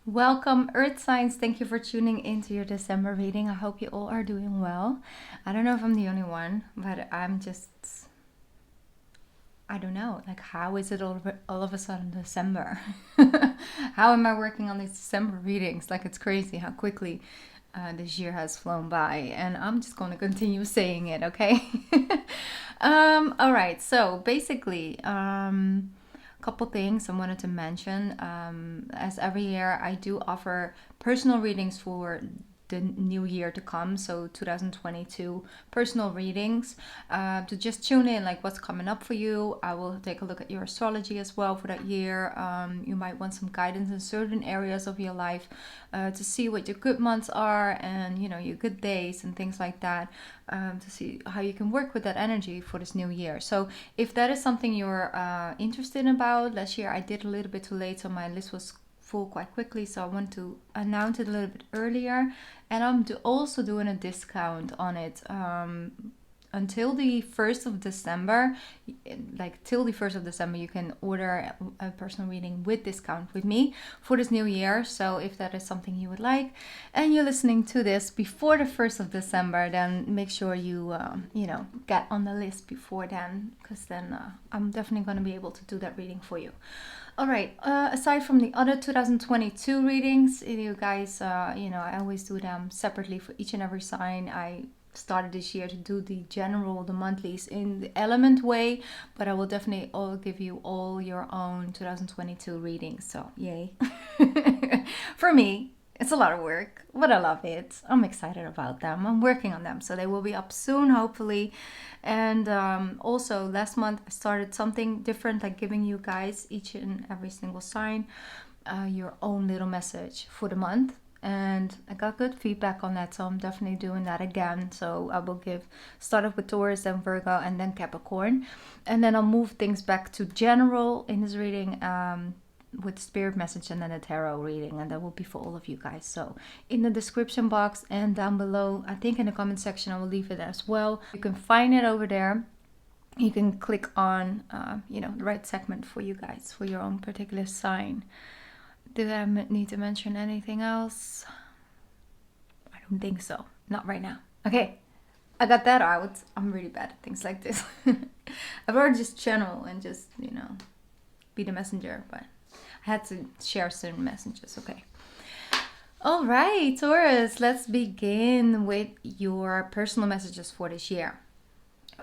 Welcome, Earth signs. Thank you for tuning into your December reading. I hope you all are doing well. I don't know if I'm the only one, but I don't know. Like, how is it all of a sudden December? How am I working on these December readings? Like, it's crazy how quickly this year has flown by, and I'm just going to continue saying it, okay? All right, so basically, couple things I wanted to mention. As every year, I do offer personal readings for the new year to come, so 2022 personal readings, to just tune in like what's coming up for you. I will take a look at your astrology as well for that year. You might want some guidance in certain areas of your life, to see what your good months are and your good days and things like that, to see how you can work with that energy for this new year. So if that is something you're interested about, last year I did a little bit too late, so my list was full quite quickly, so I want to announce it a little bit earlier. And I'm also doing a discount on it until the 1st of December. Like till the 1st of December, you can order a personal reading with discount with me for this new year. So if that is something you would like and you're listening to this before the 1st of December, then make sure you get on the list before then, because then I'm definitely going to be able to do that reading for you. All right, aside from the other 2022 readings, you guys, I always do them separately for each and every sign. I started this year to do the monthlies in the element way, but I will definitely all give you all your own 2022 readings. So yay. For me, it's a lot of work, but I love it. I'm excited about them. I'm working on them, so they will be up soon, hopefully. And also, last month I started something different, like giving you guys each and every single sign your own little message for the month. And I got good feedback on that, so I'm definitely doing that again. So I will start off with Taurus, then Virgo, and then Capricorn. And then I'll move things back to general in this reading, with spirit message, and then a tarot reading, and that will be for all of you guys. So in the description box and down below, I think in the comment section, I will leave it as well. You can find it over there. You can click on the right segment for you guys for your own particular sign. Did I need to mention anything else? I don't think so. Not right now. Okay, I got that out. I'm really bad at things like this. I'd rather just channel and just be the messenger, but I had to share certain messages. Okay. All right, Taurus, let's begin with your personal messages for this year.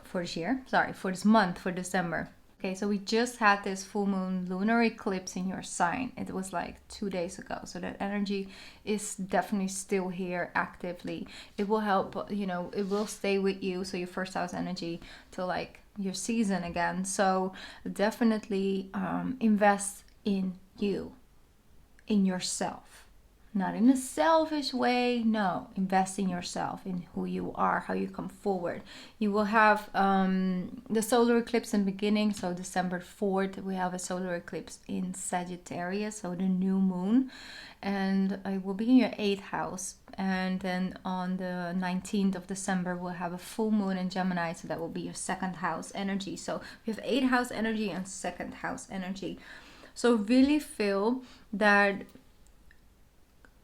For this month, for December. Okay, so we just had this full moon lunar eclipse in your sign. It was like 2 days ago. So that energy is definitely still here actively. It will help, it will stay with you. So your first house energy till like your season again. So definitely invest in you, in yourself. Not in a selfish way, no. Invest in yourself, in who you are, how you come forward. You will have the solar eclipse in the beginning, so December 4th, we have a solar eclipse in Sagittarius, so the new moon. And it will be in your 8th house. And then on the 19th of December, we'll have a full moon in Gemini, so that will be your 2nd house energy. So we have 8th house energy and 2nd house energy. So really feel that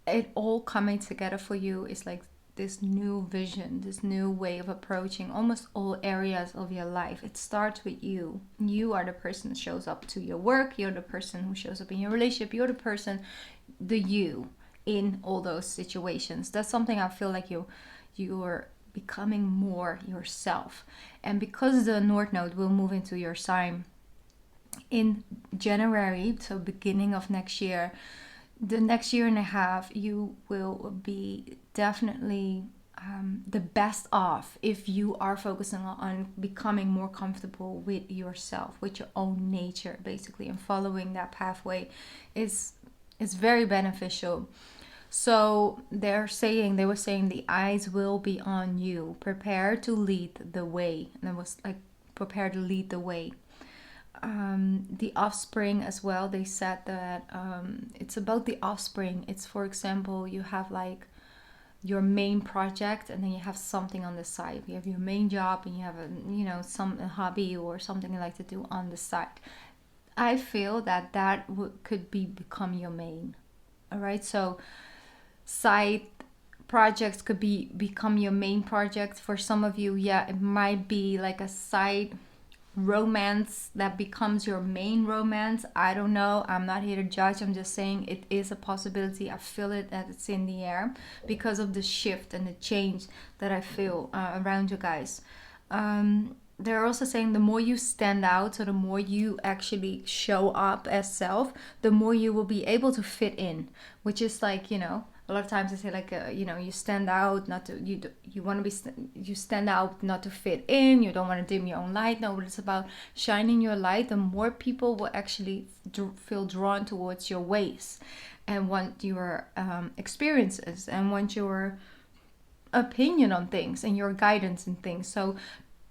it all coming together for you is like this new vision, this new way of approaching almost all areas of your life. It starts with you. You are the person that shows up to your work. You're the person who shows up in your relationship. You're the person, the you, in all those situations. That's something I feel like you're becoming more yourself. And because the North Node will move into your sign in January, so beginning of next year, the next year and a half, you will be definitely the best off if you are focusing on becoming more comfortable with yourself, with your own nature, basically, and following that pathway is very beneficial. So they were saying the eyes will be on you. Prepare to lead the way. And it was like, prepare to lead the way. The offspring as well, they said that it's about the offspring. It's, for example, you have like your main project, and then you have something on the side. You have your main job, and you have a hobby or something you like to do on the side. I feel that could become your main. All right, so side projects could become your main project. For some of you, yeah, it might be like a side romance that becomes your main romance. I don't know, I'm not here to judge, I'm just saying it is a possibility. I feel it, that it's in the air because of the shift and the change that I feel around you guys. They're also saying the more you stand out, so the more you actually show up as self, the more you will be able to fit in, which is like, you know, a lot of times I say like, you know, you stand out not to, you want to be, you stand out not to fit in, you don't want to dim your own light. No, but it's about shining your light. The more people will actually feel drawn towards your ways and want your experiences and want your opinion on things and your guidance and things. So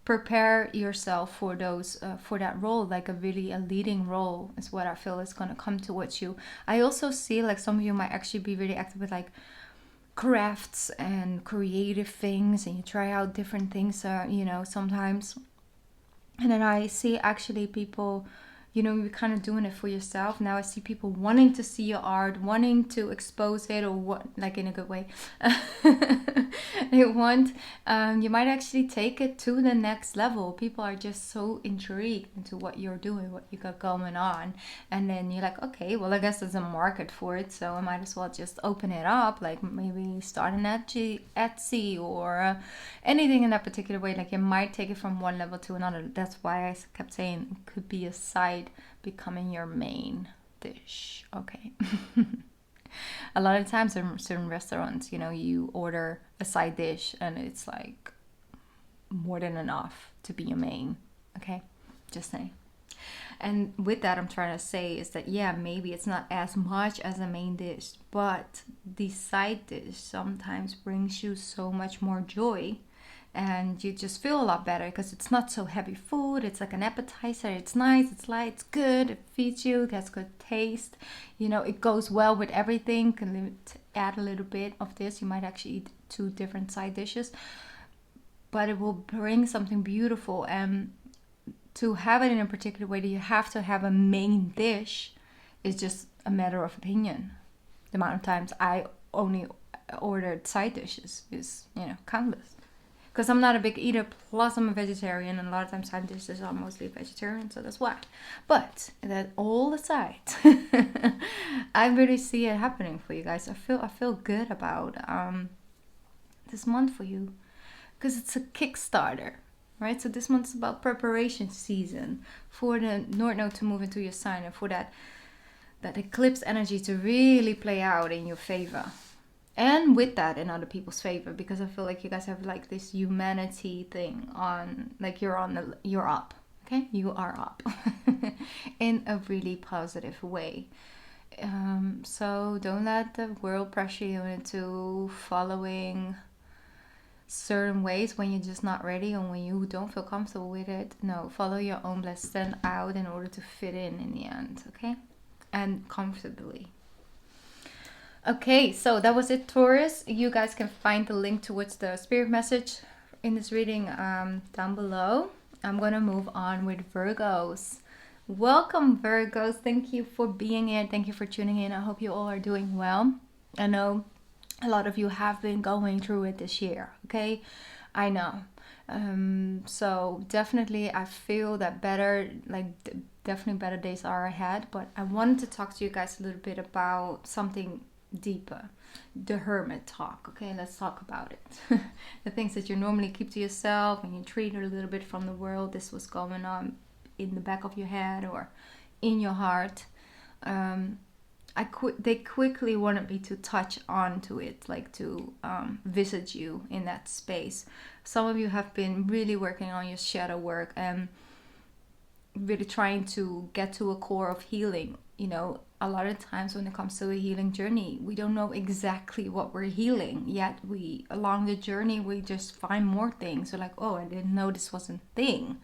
prepare yourself for those for that role, like a leading role is what I feel is going to come towards you. I also see like some of you might actually be really active with like crafts and creative things, and you try out different things, you know, sometimes. And then I see actually people, you know, you're kind of doing it for yourself. Now I see people wanting to see your art, wanting to expose it, or what, like in a good way. They want, you might actually take it to the next level. People are just so intrigued into what you're doing, what you got going on. And then you're like, okay, well, I guess there's a market for it, so I might as well just open it up. Like maybe start an Etsy or anything in that particular way. Like you might take it from one level to another. That's why I kept saying it could be a side becoming your main dish. Okay. A lot of times in certain restaurants, you know, you order a side dish and it's like more than enough to be your main. Okay, just saying. And with that, I'm trying to say is that, yeah, maybe it's not as much as a main dish, but the side dish sometimes brings you so much more joy, and you just feel a lot better because it's not so heavy food. It's like an appetizer. It's nice, it's light, it's good, it feeds you, it has good taste, you know, it goes well with everything. Can add a little bit of this, you might actually eat 2 different side dishes, but it will bring something beautiful. And to have it in a particular way that you have to have a main dish is just a matter of opinion. The amount of times I only ordered side dishes is, you know, countless. Because I'm not a big eater, plus I'm a vegetarian, and a lot of times side dishes are mostly vegetarian, so that's why. But that all aside, I really see it happening for you guys. I feel good about this month for you, because it's a Kickstarter, right? So this month is about preparation season for the North Node to move into your sign, and for that eclipse energy to really play out in your favor. And with that, in other people's favor, because I feel like you guys have like this humanity thing on, like you're up, okay? You are up in a really positive way. So don't let the world pressure you into following certain ways when you're just not ready, or when you don't feel comfortable with it. No, follow your own bliss, stand out in order to fit in the end, okay? And comfortably. Okay, so that was it, Taurus. You guys can find the link towards the spirit message in this reading down below. I'm going to move on with Virgos. Welcome, Virgos. Thank you for being here. Thank you for tuning in. I hope you all are doing well. I know a lot of you have been going through it this year, okay? I know. So definitely I feel that definitely better days are ahead. But I wanted to talk to you guys a little bit about something deeper, the hermit talk. Okay, let's talk about it. The things that you normally keep to yourself and you treat a little bit from the world. This was going on in the back of your head or in your heart. They quickly wanted me to touch onto it, like to visit you in that space. Some of you have been really working on your shadow work and really trying to get to a core of healing. You know, a lot of times when it comes to a healing journey, we don't know exactly what we're healing, yet along the journey we just find more things. We're like, oh, I didn't know this was a thing,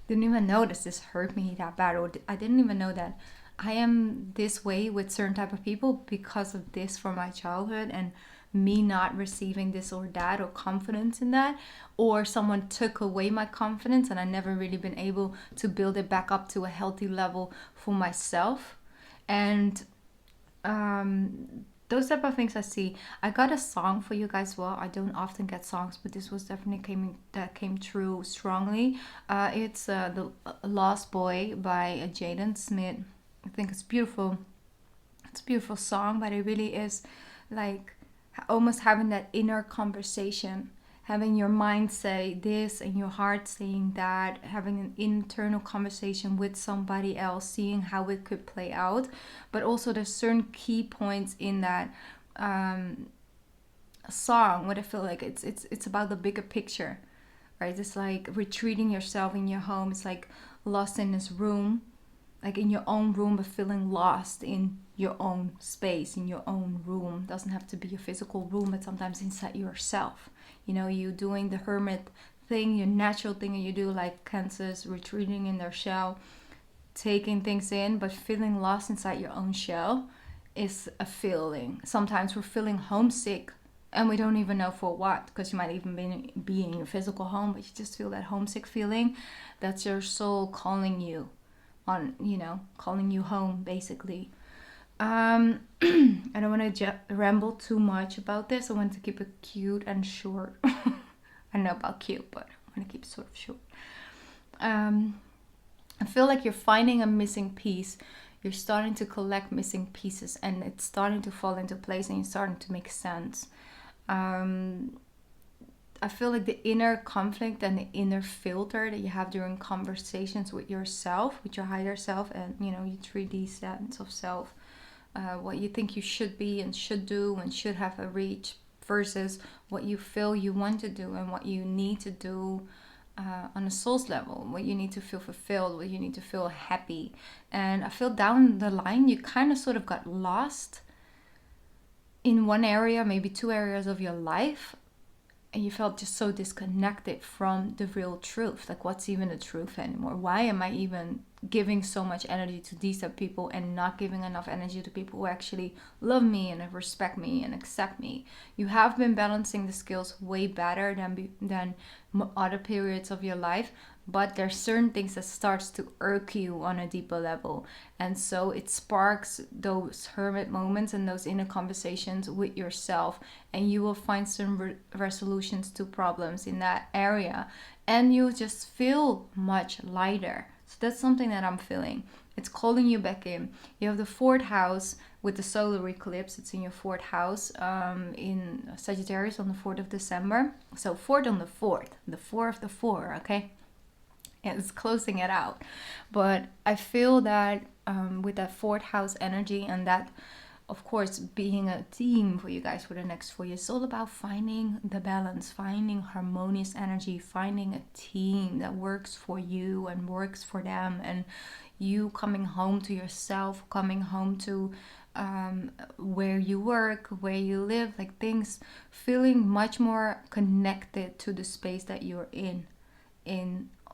didn't even know this hurt me that bad, or I didn't even know that I am this way with certain type of people because of this from my childhood, and me not receiving this or that or confidence in that, or someone took away my confidence and I never really been able to build it back up to a healthy level for myself. And Those type of things I see. I got a song for you guys. Well, I don't often get songs, but this was definitely came true strongly. It's the Lost Boy by Jaden Smith. I think it's beautiful. It's a beautiful song, but it really is like almost having that inner conversation, having your mind say this and your heart saying that, having an internal conversation with somebody else, seeing how it could play out. But also there's certain key points in that song what I feel like it's about the bigger picture, right? It's like retreating yourself in your home. It's like lost in this room, like in your own room, but feeling lost in your own space, in your own room. Doesn't have to be a physical room, but sometimes inside yourself. You know, you doing the hermit thing, your natural thing that you do, like cancers retreating in their shell, taking things in, but feeling lost inside your own shell is a feeling. Sometimes we're feeling homesick and we don't even know for what, because you might even be in your physical home, but you just feel that homesick feeling. That's your soul calling you on, you know, calling you home, basically. I don't want to ramble too much about this. I want to keep it cute and short. I know about cute, but I want to keep it sort of short. I feel like you're finding a missing piece. You're starting to collect missing pieces, and it's starting to fall into place, and it's starting to make sense. I feel like the inner conflict and the inner filter that you have during conversations with yourself, with your higher self, and you know, your 3D sense of self, what you think you should be and should do and should have a reach versus what you feel you want to do and what you need to do on a soul's level, what you need to feel fulfilled, what you need to feel happy. And I feel down the line you kind of sort of got lost in one area, maybe two areas of your life, and you felt just so disconnected from the real truth. Like, what's even the truth anymore? Why am I even giving so much energy to these type of people and not giving enough energy to people who actually love me and respect me and accept me? You have been balancing the skills way better than other periods of your life, but there's certain things that starts to irk you on a deeper level, and so it sparks those hermit moments and those inner conversations with yourself, and you will find some resolutions to problems in that area, and you just feel much lighter. So that's something that I'm feeling. It's calling you back in. You have the fourth house with the solar eclipse. It's in your fourth house in Sagittarius on the 4th of December. So 4th on the 4th, the 4 of the 4, okay? It's closing it out. But I feel that with that fourth house energy, and that, of course, being a team for you guys for the next 4 years, it's all about finding the balance, finding harmonious energy, finding a team that works for you and works for them, and you coming home to yourself, coming home to where you work, where you live, like things, feeling much more connected to the space that you're in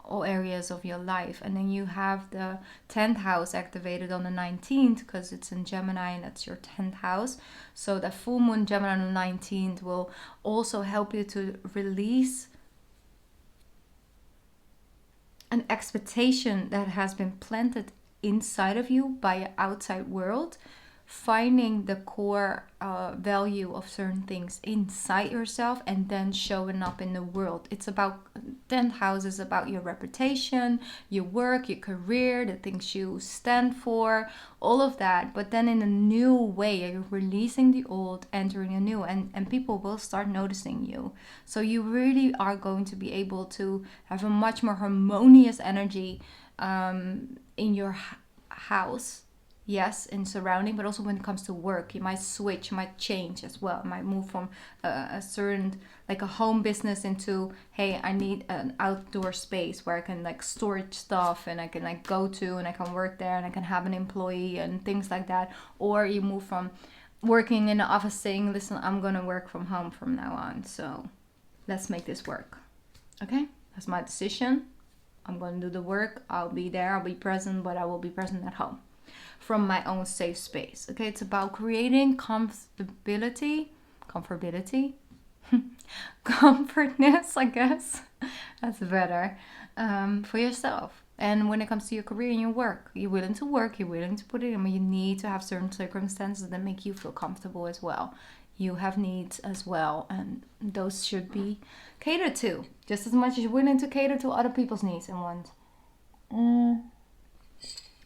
all areas of your life. And then you have the 10th house activated on the 19th because it's in Gemini, and that's your 10th house. So the full moon Gemini on the 19th will also help you to release an expectation that has been planted inside of you by an outside world, finding the core value of certain things inside yourself and then showing up in the world. It's about 10th house is about your reputation, your work, your career, the things you stand for, all of that, but then in a new way. You're releasing the old, entering a new, and people will start noticing you. So you really are going to be able to have a much more harmonious energy in your house. Yes, in surrounding, but also when it comes to work, you might switch, you might change as well. You might move from a certain, like a home business into, hey, I need an outdoor space where I can like storage stuff and I can like go to and I can work there and I can have an employee and things like that. Or you move from working in the office saying, listen, I'm going to work from home from now on. So let's make this work. Okay, that's my decision. I'm going to do the work. I'll be there. I'll be present, but I will be present at home from my own safe space. Okay, it's about creating comfortability, comfortness, I guess. That's better for yourself. And when it comes to your career and your work, you're willing to work, you're willing to put it in, but you need to have certain circumstances that make you feel comfortable as well. You have needs as well, and those should be catered to just as much as you're willing to cater to other people's needs and wants.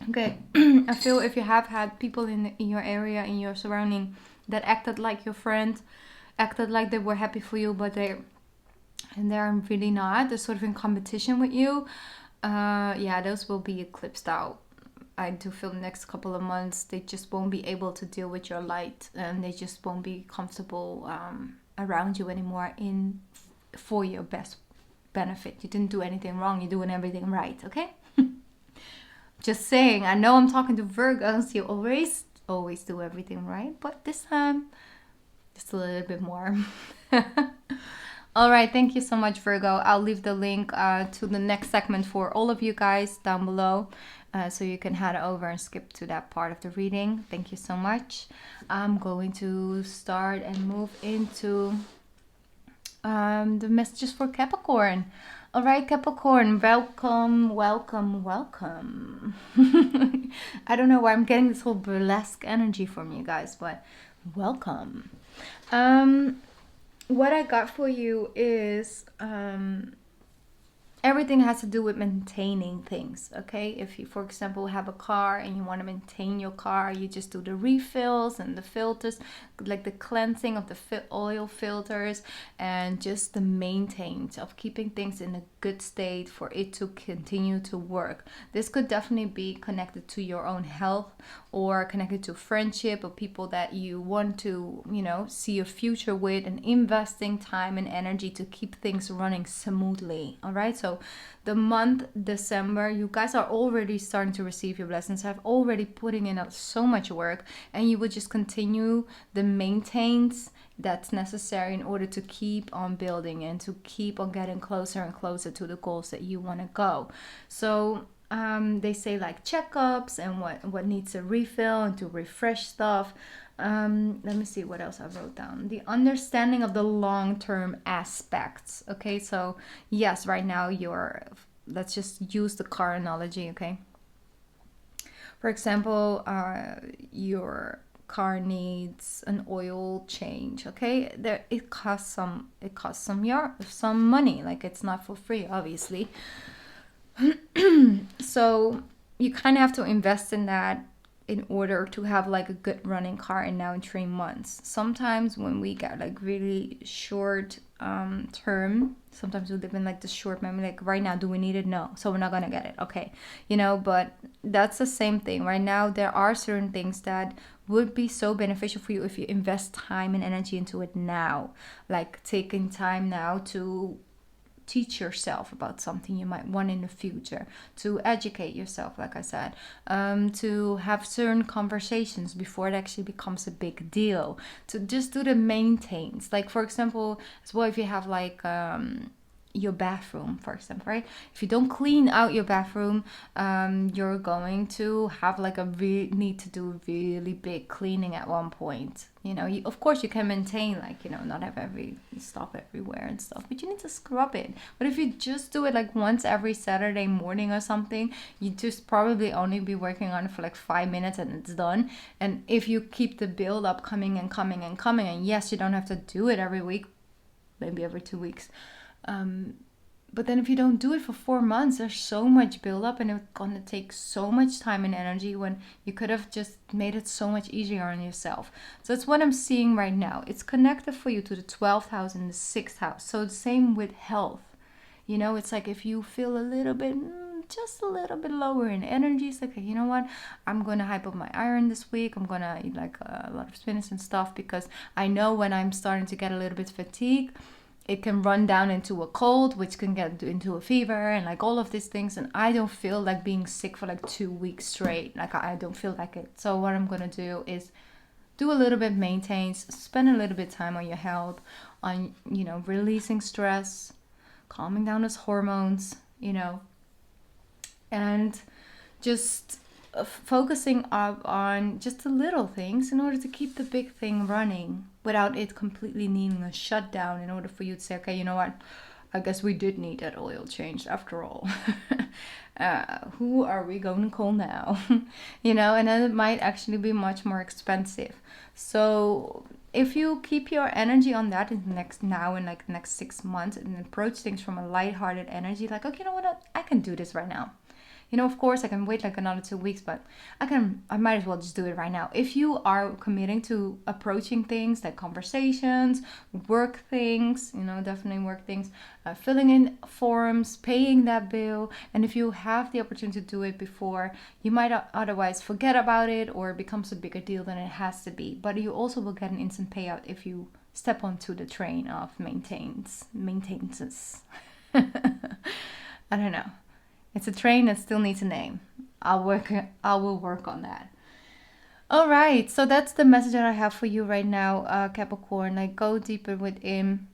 Okay, I feel if you have had people in your area, in your surrounding, that acted like your friend, acted like they were happy for you, but they're really not. They're sort of in competition with you. Yeah, those will be eclipsed out. I do feel the next couple of months they just won't be able to deal with your light, and they just won't be comfortable around you anymore for your best benefit. You didn't do anything wrong. You're doing everything right. Okay. Just saying. I know I'm talking to Virgos. You always do everything right, but this time just a little bit more. All right, thank you so much, Virgo. I'll leave the link to the next segment for all of you guys down below, so you can head over and skip to that part of the reading. Thank you so much. I'm going to start and move into the messages for Capricorn. All right, Capricorn, welcome. I don't know why I'm getting this whole burlesque energy from you guys, but welcome. What I got for you is everything has to do with maintaining things, okay? If you, for example, have a car and you want to maintain your car, you just do the refills and the filters, like the cleansing of the oil filters, and just the maintenance of keeping things in a good state for it to continue to work. This could definitely be connected to your own health, or connected to friendship, or people that you want to, see a future with, and investing time and energy to keep things running smoothly. All right, so the month December, you guys are already starting to receive your blessings, have already putting in so much work, and you would just continue the maintenance that's necessary in order to keep on building and to keep on getting closer and closer to the goals that you want to go. So they say like checkups and what needs a refill and to refresh stuff. Let me see what else I wrote down. The understanding of the long-term aspects. Okay, so yes, right now let's just use the car analogy, okay? For example, your car needs an oil change, okay? It costs some money. Like, it's not for free, obviously. So you kind of have to invest in that in order to have like a good running car in 3 months. Sometimes when we get like really short term, sometimes we live in like the short memory, like right now, do we need it? No, so we're not gonna get it. Okay, but that's the same thing. Right now there are certain things that would be so beneficial for you if you invest time and energy into it now, like taking time now to teach yourself about something you might want in the future, to educate yourself, like I said, to have certain conversations before it actually becomes a big deal, to just do the maintenance. Like, for example, as well, if you have like your bathroom, for example, right? If you don't clean out your bathroom, you're going to have like need to do really big cleaning at one point. Of course you can maintain, like, not have every stuff everywhere and stuff, but you need to scrub it. But if you just do it like once every Saturday morning or something, you just probably only be working on it for like 5 minutes and it's done. And if you keep the build up coming and coming and coming, and yes, you don't have to do it every week, maybe every 2 weeks, but then if you don't do it for 4 months, there's so much buildup, and it's gonna take so much time and energy when you could have just made it so much easier on yourself. So that's what I'm seeing right now. It's connected for you to the 12th house and the 6th house. So the same with health. It's like if you feel a little bit, just a little bit lower in energy, it's like, okay, you know what? I'm gonna hype up my iron this week. I'm gonna eat like a lot of spinach and stuff, because I know when I'm starting to get a little bit fatigued, it can run down into a cold, which can get into a fever and like all of these things. And I don't feel like being sick for like 2 weeks straight. Like, I don't feel like it. So what I'm going to do is do a little bit maintenance, spend a little bit time on your health, on, releasing stress, calming down those hormones, and just focusing up on just the little things in order to keep the big thing running without it completely needing a shutdown, in order for you to say, okay, you know what, I guess we did need that oil change after all. Who are we going to call now? You know, and then it might actually be much more expensive. So if you keep your energy on that in the next 6 months, and approach things from a lighthearted energy, like, okay, you know what, I can do this right now. You know, of course, I can wait like another 2 weeks, but I might as well just do it right now. If you are committing to approaching things like conversations, work things, you know, definitely work things, filling in forms, paying that bill, and if you have the opportunity to do it before, you might otherwise forget about it, or it becomes a bigger deal than it has to be. But you also will get an instant payout if you step onto the train of maintenances. I don't know. It's a train that still needs a name. I will work on that. All right, so that's the message that I have for you right now, Capricorn. Like, go deeper within.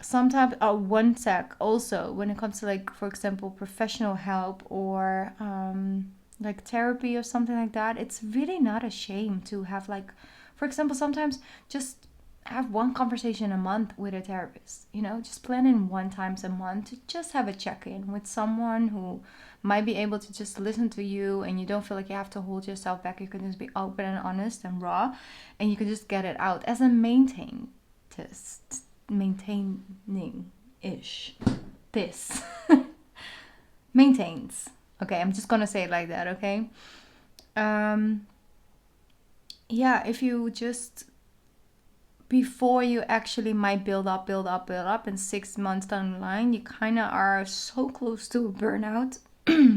Sometimes, one sec. Also, when it comes to, like, for example, professional help, or like therapy or something like that, it's really not a shame to have, like, for example, sometimes just have one conversation a month with a therapist. You know, just plan in 1 time a month to just have a check-in with someone who might be able to just listen to you, and you don't feel like you have to hold yourself back. You can just be open and honest and raw, and you can just get it out as a maintaining ish this maintains. Okay, I'm just gonna say it like that. Okay. Yeah, if you just, before you actually might build up, and 6 months down the line, you kind of are so close to a burnout.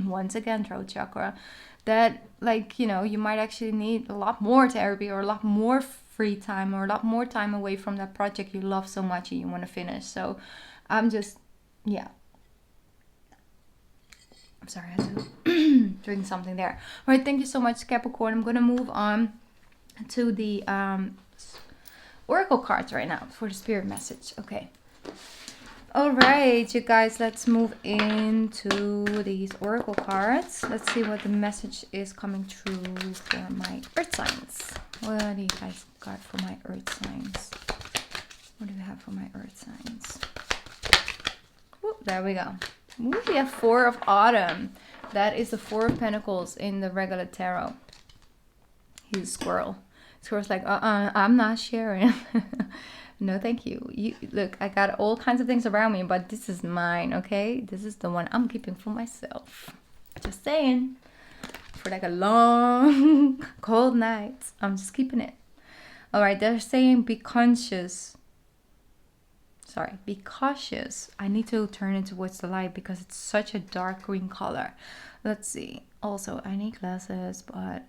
Once again, throat chakra, that, like, you know, you might actually need a lot more therapy, or a lot more free time, or a lot more time away from that project you love so much and you want to finish. So I'm just, yeah. I'm sorry, I had to drink something there. All right, thank you so much, Capricorn. I'm going to move on to the oracle cards right now for the spirit message. Okay. All right, you guys, let's move into these oracle cards. Let's see what the message is coming through for my earth signs. What do you guys got for my earth signs? What do we have for my earth signs? Ooh, there we go. Ooh, we have 4 of Autumn. That is the 4 of Pentacles in the regular tarot. He's a squirrel. Squirrel's like, I'm not sharing. No, thank you. You look, I got all kinds of things around me, but this is mine, okay? This is the one I'm keeping for myself. Just saying. For like a long, cold night, I'm just keeping it. All right, they're saying be conscious. Sorry, be cautious. I need to turn it towards the light because it's such a dark green color. Let's see. Also, I need glasses, but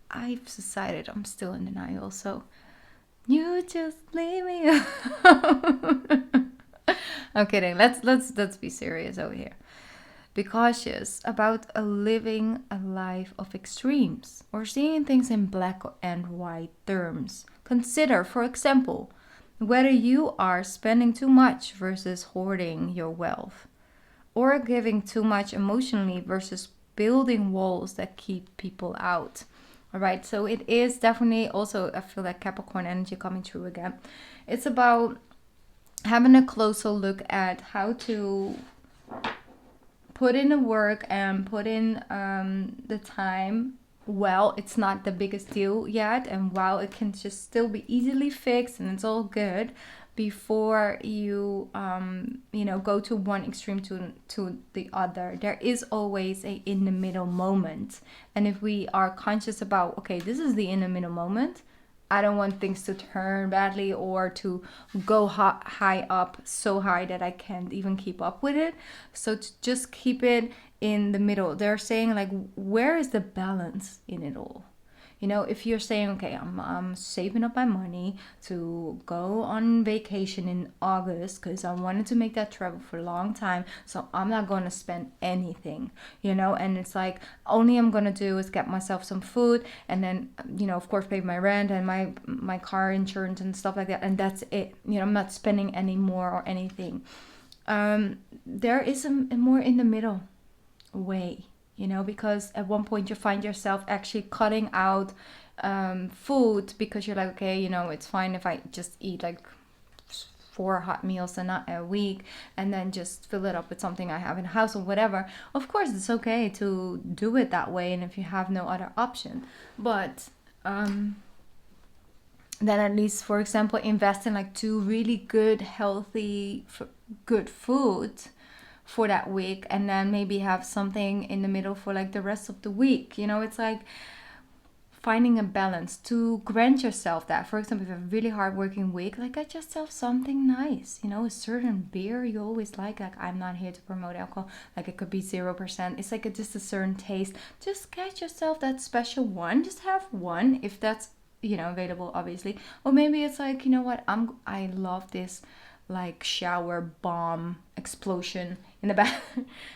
I've decided I'm still in denial, so you just leave me alone. I'm kidding. Let's be serious over here. Be cautious about living a life of extremes, or seeing things in black and white terms. Consider, for example, whether you are spending too much versus hoarding your wealth, or giving too much emotionally versus building walls that keep people out. All right, so it is definitely also, I feel like Capricorn energy coming through again. It's about having a closer look at how to put in the work and put in the time. Well, it's not the biggest deal yet, and while it can just still be easily fixed and it's all good, before you go to one extreme to the other, there is always a in the middle moment. And if we are conscious about, okay, this is the in the middle moment, I don't want things to turn badly or to go high up so high that I can't even keep up with it. So to just keep it in the middle. They're saying, like, where is the balance in it all? You know, if you're saying, okay, I'm saving up my money to go on vacation in August because I wanted to make that travel for a long time, so I'm not going to spend anything, you know, and it's like, only I'm going to do is get myself some food and then, you know, of course, pay my rent and my car insurance and stuff like that, and that's it. You know, I'm not spending any more or anything. There is a more in the middle way. You know, because at one point you find yourself actually cutting out food because you're like, okay, you know, it's fine if I just eat like 4 hot meals a week, and then just fill it up with something I have in the house or whatever. Of course, it's okay to do it that way, and if you have no other option. But then at least, for example, invest in like 2 really good, healthy, good food for that week, and then maybe have something in the middle for like the rest of the week. You know, it's like finding a balance to grant yourself that. For example, if you have a really hard working week, like get yourself something nice, you know, a certain beer you always like I'm not here to promote alcohol, like it could be 0%, it's like just a certain taste. Just get yourself that special one, just have one if that's, you know, available, obviously. Or maybe it's like, you know what, I love this like shower bomb explosion in the back,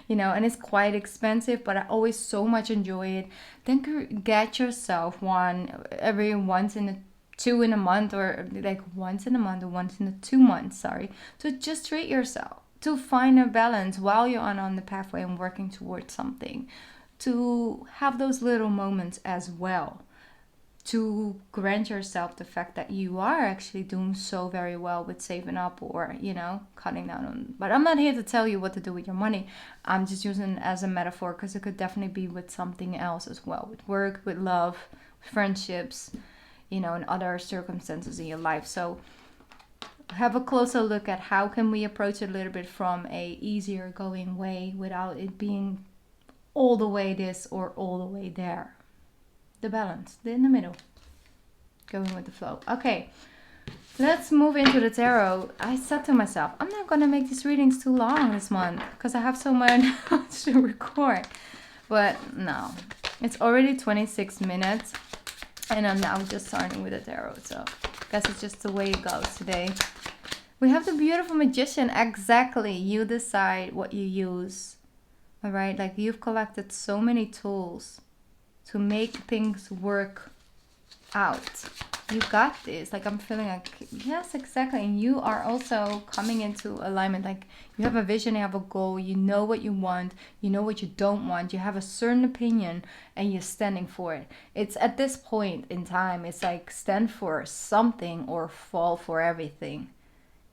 you know, and it's quite expensive, but I always so much enjoy it. Then get yourself one every once in a 2 in a month, or like once in a month or once in a 2 months, sorry, to just treat yourself, to find a balance while you're on the pathway and working towards something, to have those little moments as well, to grant yourself the fact that you are actually doing so very well with saving up, or, you know, cutting down on. But I'm not here to tell you what to do with your money. I'm just using it as a metaphor, because it could definitely be with something else as well, with work, with love, with friendships, you know, and other circumstances in your life. So have a closer look at how can we approach it a little bit from a easier going way without it being all the way this or all the way there. The balance, in the middle, going with the flow. Okay, let's move into the tarot. I said to myself, I'm not gonna make these readings too long this month because I have so much to record. But no, it's already 26 minutes and I'm now just starting with the tarot. So I guess it's just the way it goes today. We have the beautiful Magician. Exactly, you decide what you use. All right, like you've collected so many tools to make things work out. You got this. Like I'm feeling like, yes, exactly. And you are also coming into alignment. Like you have a vision, you have a goal, you know what you want, you know what you don't want, you have a certain opinion and you're standing for it. It's at this point in time, it's like stand for something or fall for everything.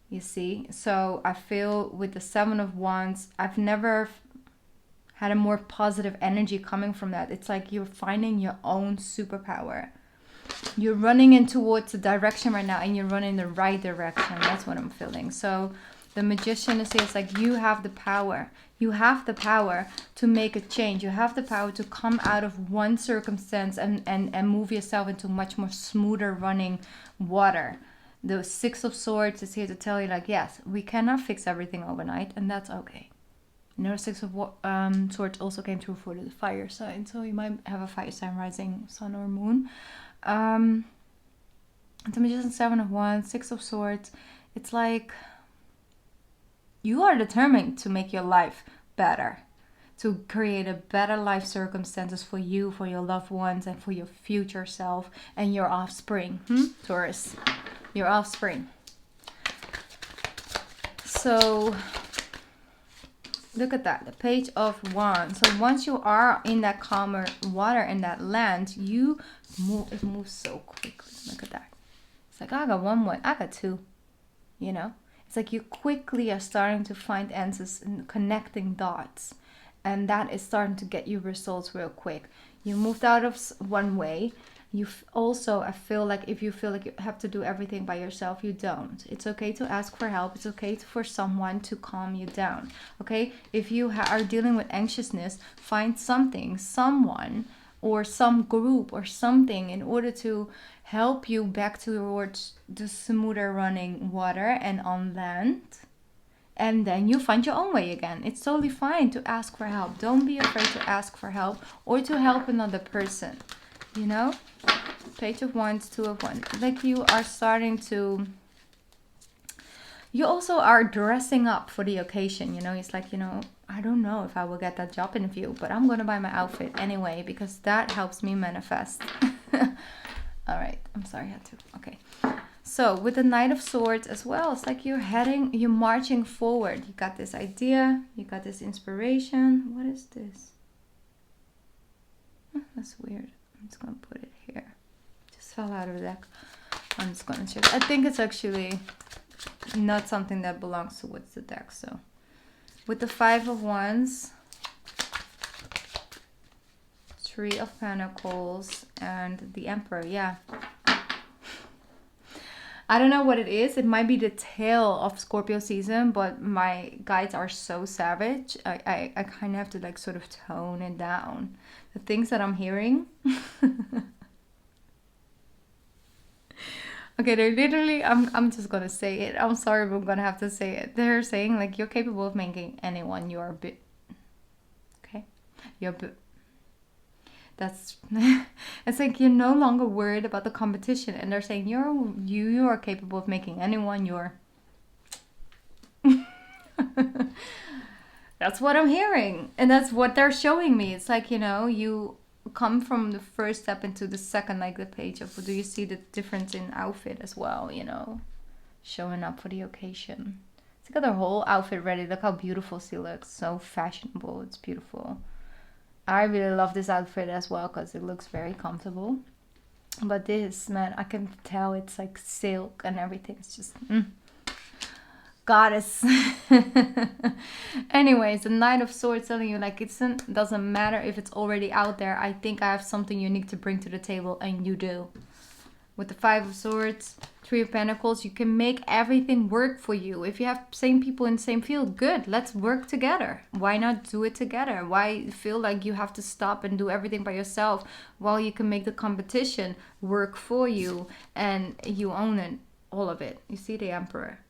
You see? So I feel with the 7 of Wands, I've never had a more positive energy coming from that. It's like you're finding your own superpower. You're running in towards a direction right now, and you're running in the right direction. That's what I'm feeling. So the Magician is here. It's like you have the power. You have the power to make a change. You have the power to come out of one circumstance and move yourself into much more smoother running water. The 6 of Swords is here to tell you, like, yes, we cannot fix everything overnight, and that's okay. Another 6 of Swords also came through for the fire sign. So you might have a fire sign, rising sun or moon. The Magician, 7 of Wands, 6 of Swords. It's like you are determined to make your life better. To create a better life circumstances for you, for your loved ones, and for your future self and your offspring. Taurus, your offspring. So look at that, the Page of Wands. So once you are in that calmer water, in that land, you move. It moves so quickly. Look at that. It's like, I got one, I got 2. You know, it's like you quickly are starting to find answers and connecting dots, and that is starting to get you results real quick. You moved out of one way. You also, I feel like if you feel like you have to do everything by yourself, you don't. It's okay to ask for help. It's okay for someone to calm you down. Okay? If you are dealing with anxiousness, find something, someone, or some group or something in order to help you back towards the smoother running water and on land. And then you find your own way again. It's totally fine to ask for help. Don't be afraid to ask for help or to help another person. You know? Page of Wands, 2 of Wands. Like you are starting to... You also are dressing up for the occasion. You know, it's like, you know, I don't know if I will get that job interview, but I'm going to buy my outfit anyway because that helps me manifest. All right. I'm sorry I had to. Okay. So with the Knight of Swords as well, it's like you're marching forward. You got this idea. You got this inspiration. What is this? That's weird. I'm just going to put it here. Just fell out of the deck. I'm just going to check. I think it's actually not something that belongs towards the deck. So with the 5 of Wands, 3 of Pentacles, and the Emperor. Yeah, I don't know what it is. It might be the tail of Scorpio season, but my guides are so savage. I kind of have to like sort of tone it down. The things that I'm hearing. Okay, they're literally, I'm just gonna say it. I'm sorry, but I'm gonna have to say it. They're saying like you're capable of making anyone your bit. Okay, you're that's it's like you're no longer worried about the competition, and they're saying you are capable of making anyone your. That's what I'm hearing, and that's what they're showing me. It's like, you know, you come from the first step into the second, like the page of, do you see the difference in outfit as well, you know, showing up for the occasion. She's got her whole outfit ready. Look how beautiful she looks. So fashionable. It's beautiful. I really love this outfit as well because it looks very comfortable. But this, man, I can tell it's like silk and everything. It's just goddess. Anyways, the Knight of Swords telling you like doesn't matter if it's already out there. I think I have something unique to bring to the table, and you do. With the 5 of Swords, 3 of Pentacles, you can make everything work for you. If you have same people in the same field, good. Let's work together. Why not do it together? Why feel like you have to stop and do everything by yourself while you can make the competition work for you and you own it, all of it? You see the Emperor.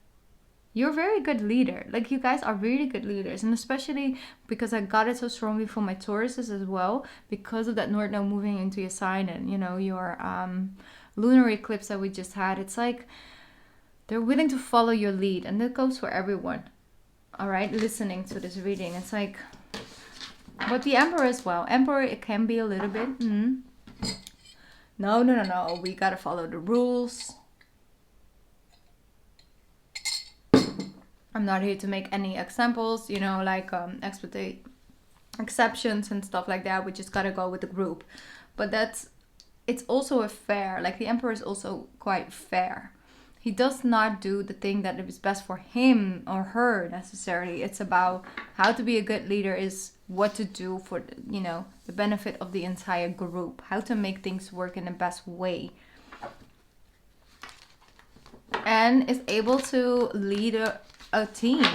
You're a very good leader. Like, you guys are really good leaders. And especially because I got it so strongly for my Tauruses as well, because of that North Node moving into your sign and, you know, your lunar eclipse that we just had. It's like they're willing to follow your lead, and that goes for everyone. All right, listening to this reading, it's like, but the Emperor as well. Emperor, it can be a little bit no, we gotta follow the rules. I'm not here to make any examples, you know, like exceptions and stuff like that. We just gotta go with the group. But it's also a fair, like the Emperor is also quite fair. He does not do the thing that is best for him or her necessarily. It's about how to be a good leader, is what to do for, you know, the benefit of the entire group. How to make things work in the best way. And is able to lead a team.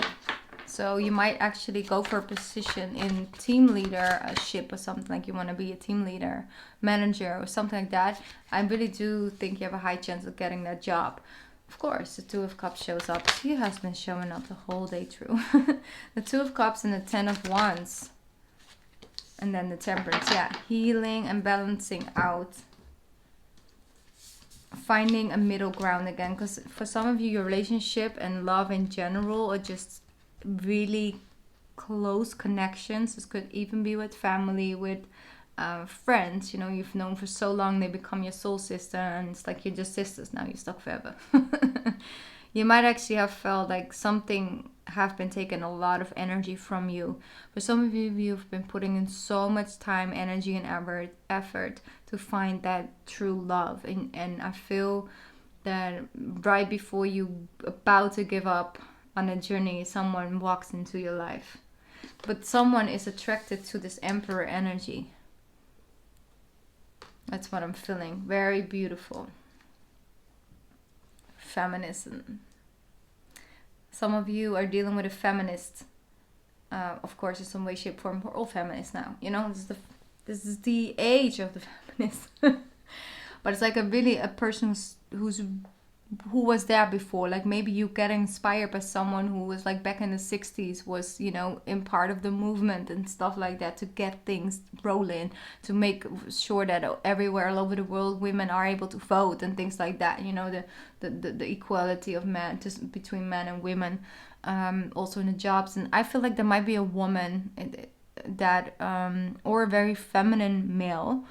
So you might actually go for a position in team leadership or something, like you want to be a team leader, manager or something like that. I really do think you have a high chance of getting that job. Of course, the 2 of Cups shows up. She has been showing up the whole day through. The 2 of Cups and the 10 of Wands. And then the Temperance. Yeah, healing and balancing out. Finding a middle ground again. Because for some of you, your relationship and love in general are just really close connections. This could even be with family, with friends, you know, you've known for so long, they become your soul sister, and it's like you're just sisters now, you're stuck forever. You might actually have felt like something have been taking a lot of energy from you. For some of you, you've been putting in so much time, energy, and effort to find that true love, and I feel that right before you about to give up on a journey, someone walks into your life. But someone is attracted to this Emperor energy. That's what I'm feeling. Very beautiful. Feminism. Some of you are dealing with a feminist. Of course, in some way, shape, form, we're all feminists now. You know, this is the age of the feminists. But it's like a person who was there before. Like maybe you get inspired by someone who was like back in the 60s, was, you know, in part of the movement and stuff like that, to get things rolling, to make sure that everywhere all over the world women are able to vote and things like that, you know, the equality of between men and women, also in the jobs. And I feel like there might be a woman that or a very feminine male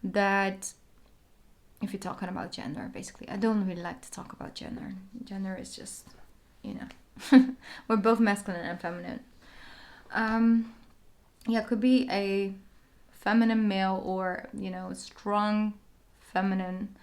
that, if you're talking about gender, basically. I don't really like to talk about gender. Gender is just, you know, we're both masculine and feminine. Yeah, it could be a feminine male or, you know, strong feminine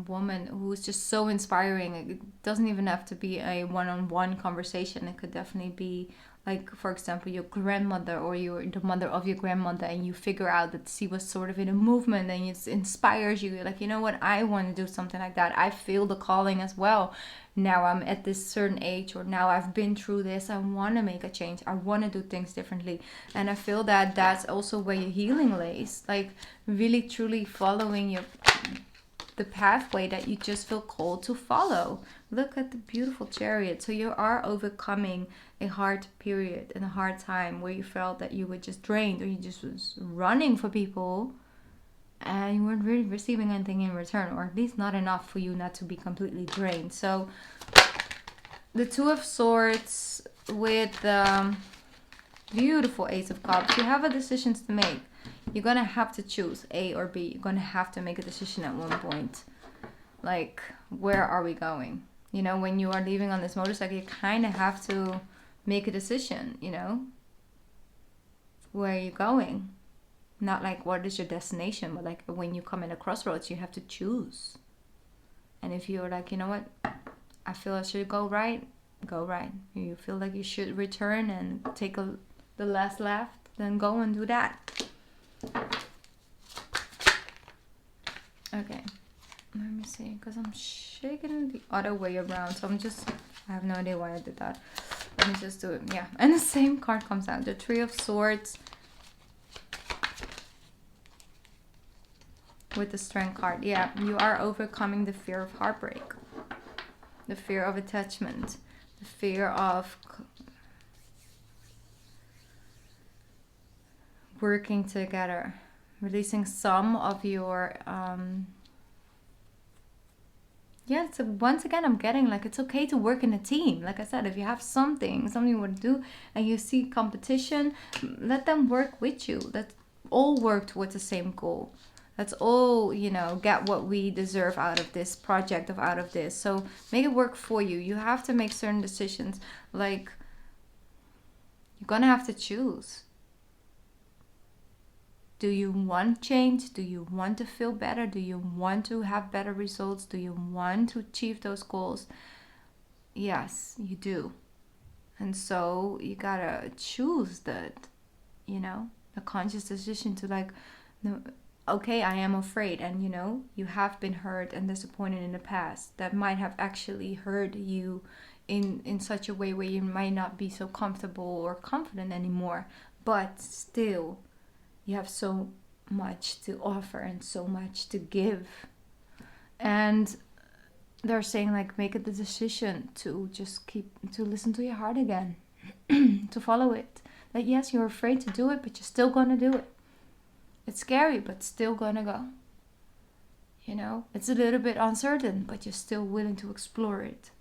woman who's just so inspiring. It doesn't even have to be a one-on-one conversation. It could definitely be like, for example, your grandmother or the mother of your grandmother, and you figure out that she was sort of in a movement and it inspires you. You're like, you know what, I want to do something like that. I feel the calling as well. Now I'm at this certain age, or now I've been through this. I want to make a change. I want to do things differently. And I feel that that's also where your healing lays. Like really, truly following the pathway that you just feel called to follow. Look at the beautiful Chariot. So you are overcoming a hard period and a hard time where you felt that you were just drained, or you just was running for people and you weren't really receiving anything in return, or at least not enough for you not to be completely drained. So the Two of Swords with the beautiful Ace of Cups, you have a decision to make. You're gonna have to choose A or B. You're gonna have to make a decision at one point. Like, where are we going? You know, when you are leaving on this motorcycle, you kind of have to make a decision, you know? Where are you going? Not like what is your destination, but like when you come in a crossroads, you have to choose. And if you're like, you know what, I feel I should go right, go right. You feel like you should return and take the last left, then go and do that. Okay, let me see, because I'm shaking the other way around, so I have no idea why I did that. Let me just do it. Yeah, and the same card comes out, the Three of Swords with the Strength card. Yeah, you are overcoming the fear of heartbreak, the fear of attachment, the fear of working together, releasing some of your yeah, so once again I'm getting like it's okay to work in a team. Like I said, if you have something you want to do and you see competition, let them work with you. Let's all work towards the same goal. Let's all, you know, get what we deserve out of this project, out of this. So make it work for you. You have to make certain decisions. Like, you're gonna have to choose. Do you want change? Do you want to feel better? Do you want to have better results? Do you want to achieve those goals? Yes, you do. And so you gotta choose that, you know, a conscious decision to like, no, okay, I am afraid. And you know, you have been hurt and disappointed in the past. That might have actually hurt you in such a way where you might not be so comfortable or confident anymore. But still, you have so much to offer and so much to give. And they're saying like, make a decision to just to listen to your heart again, to follow it. That yes, you're afraid to do it, but you're still gonna do it. It's scary, but still gonna go. You know, it's a little bit uncertain, but you're still willing to explore it.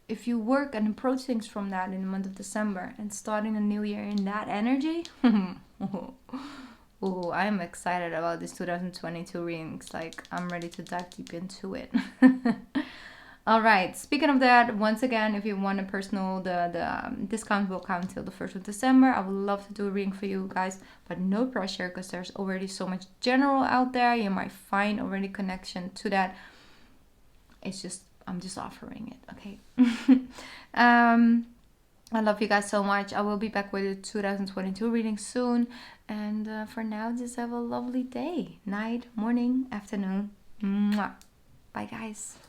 If you work and approach things from that in the month of December and starting a new year in that energy, oh, I'm excited about this 2022 readings. Like, I'm ready to dive deep into it. All right. Speaking of that, once again, if you want a personal, the discount will come until the 1st of December. I would love to do a reading for you guys, but no pressure because there's already so much general out there. You might find already connection to that. It's just, I'm just offering it. Okay. I love you guys so much. I will be back with a 2022 reading soon. And for now, just have a lovely day, night, morning, afternoon. Mwah. Bye, guys.